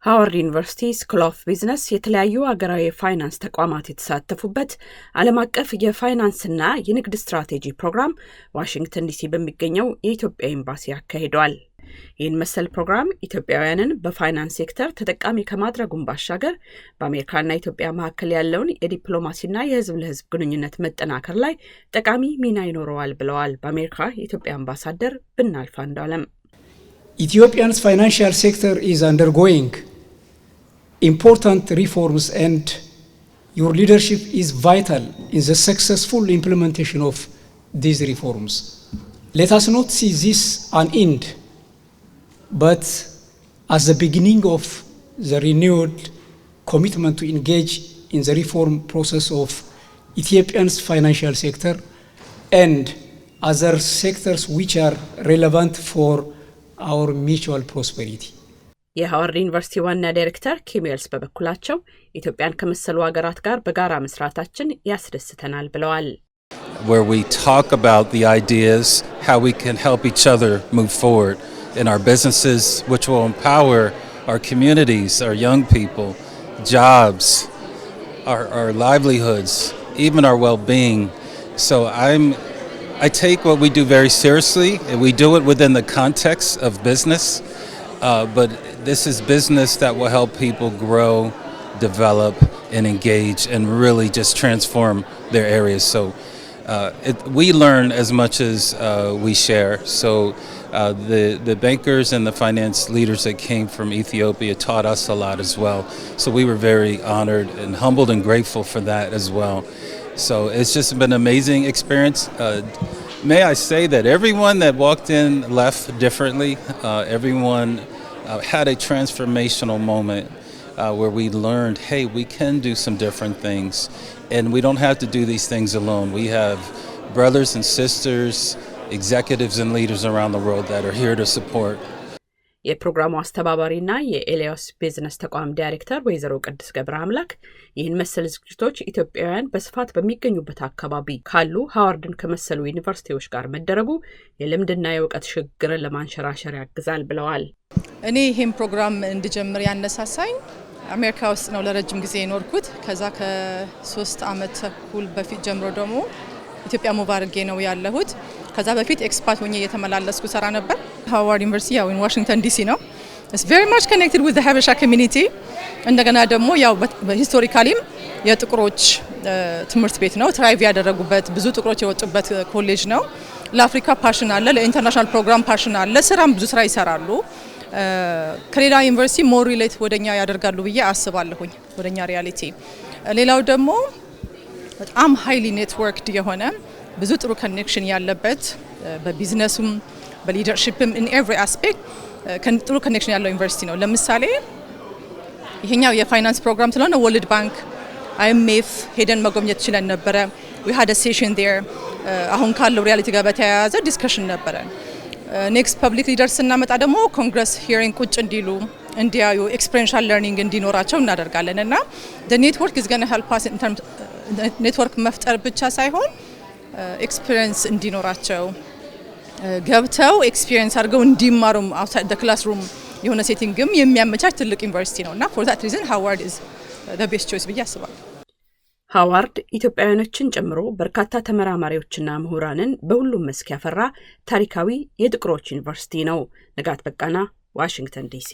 ሃዋርድ ዩኒቨርሲቲ ስኩል ኦፍ ቢዝነስ የተለያዩ አገራዊ ፋይናንስ ተቋማት የተሳተፉበት ዓለም አቀፍ የፋይናንስና የንግድ ስትራቴጂ ፕሮግራም ዋሽንግተን ዲሲ በሚገኘው የኢትዮጵያ ኤምባሲ አካሂዷል። ይህን መሰል ፕሮግራም ኢትዮጵያውያንን በፋይናንስ ሴክተር ተጠቃሚ ከማድረጉም ባሻገር በአሜሪካና ኢትዮጵያ መካከል ያለውን የዲፕሎማሲና የህዝብ ለህዝብ ግንኙነት መጠናከር ላይ ጠቃሚ ሚና ይኖረዋል ብለዋል በአሜሪካ የኢትዮጵያ አምባሳደር ብናልፍ አንዱዓለም። Ethiopia's financial sector is undergoing important reforms and your leadership is vital in the successful implementation of these reforms. Let us not see this an end, but as the beginning of the renewed commitment to engage in the reform process of Ethiopia's financial sector and other sectors which are relevant for our mutual prosperity. የሃዋርድ ዩኒቨርሲቲ ዋና ዳይሬክተር ኪሜልስ በበኩላቸው ኢትዮጵያን ከመሰሉ ሀገራት ጋር በጋራ መስራታችን ያስደስተናል ብለዋል። Where we talk about the ideas, how we can help each other move forward in our businesses, which will empower our communities, our young people, jobs, our livelihoods, even our well-being. So I take what we do very seriously, and we do it within the context of business, but this is business that will help people grow, develop, and engage, and really just transform their areas. So we learn as much as we share. So the bankers and the finance leaders that came from Ethiopia taught us a lot as well. So we were very honored and humbled and grateful for that as well. So it's just been an amazing experience. May I say that everyone that walked in left differently. Everyone had a transformational moment where we learned, hey, we can do some different things, and we don't have to do these things alone. We have brothers and sisters, executives and leaders around the world that are here to support. የፕሮግራሙ አስተባባሪና የኤሊያስ ቢዝነስ ተቋም ዳይሬክተር ወይዘሮ ቅድስ ገብረ አምላክ ይህን መሰል ዝግጅቶች ኢትዮጵያውያን በስፋት በሚገኙበት አካባቢ ካሉ ሃዋርድን ከመሰሉ ዩኒቨርሲቲዎች ጋር መደረጉ የልምድና የእውቀት ሽግግርን ለማንሸራሸር ያግዛል ብለዋል። እኔ ይህን ፕሮግራም እንድጀምር ያነሳሳኝ አሜሪካ ውስጥ ነው ለረጅም ጊዜ የኖርኩት። ከዛ ከ3 ዓመት ተኩል በፊት ጀምሮ ደግሞ ኢትዮጵያ ሙቭ አድርጌ ነው ያለሁት። ከዛ በፊት ኤክስፓት ሆኜ እየተመላለስኩ ሰራ ነበር። ሃዋርድ ዩኒቨርሲቲ ያው ዋሽንግተን ዲሲ ነው። It's very much connected with the Habesha community. እንደገና ደግሞ ያው ሂስቶሪካሊም የጥቁሮች ትምህርት ቤት ነው። ትራይቭ ያደረጉበት ብዙ ጥቁሮች የወጡበት ኮሌጅ ነው። ለአፍሪካ ፓሽን አለ፣ ለኢንተርናሽናል ፕሮግራም ፓሽን አለ። ስራም ብዙ ስራ ይሰራሉ። ከሌላ ዩኒቨርሲቲ ሞር ሪሌት ወደኛ ያደርጋሉ ብዬ አስባለሁኝ፣ ወደኛ ሪያሊቲ። ሌላው ደግሞ በጣም ሃይሊ ኔትወርክድ የሆነ ብዙ ጥሩ ኮኔክሽን ያለበት በቢዝነስም በሊደርሺፕም in every aspect ጥሩ ኮኔክሽን ያለው ዩኒቨርሲቲ ነው። ለምሳሌ ይሄኛው የፋይናንስ ፕሮግራም ስለሆነ ወርልድ ባንክ IMF ሄደን መጎብኘት ይችላል ነበረ። we had a session there. አሁን ካለው ሪያሊቲ ጋር በተያያዘ ዲስከሽን ነበረ። ኔክስት ፐብሊክ ሊደርስ እናመጣ ደግሞ ኮንግረስ ሂሪንግ ቁጭ እንዲሉ እንዲያዩ ኤክስፔሪንሻል ለርኒንግ እንዲኖራቸው እናደርጋለን እና the network is going to help us in terms ኔትወርክ መፍጠር ብቻ ሳይሆን ኤክስፒሪየንስ እንዲኖራቸው ገብተው ኤክስፒሪየንስ አድርገው እንዲማሩ outside the classroom የሆነ ሴቲንግም የሚያመቻች ትልቅ ዩኒቨርሲቲ ነውና for that reason Howard is the best choice ብዬ አስባለሁ። ሃዋርድ ኢትዮጵያውያኖችን ጨምሮ በርካታ ተመራማሪዎችና ምሁራንን በሁሉም መስክ ያፈራ ታሪካዊ የጥቁሮች ዩኒቨርሲቲ ነው። ንጋት በቃና ዋሽንግተን ዲሲ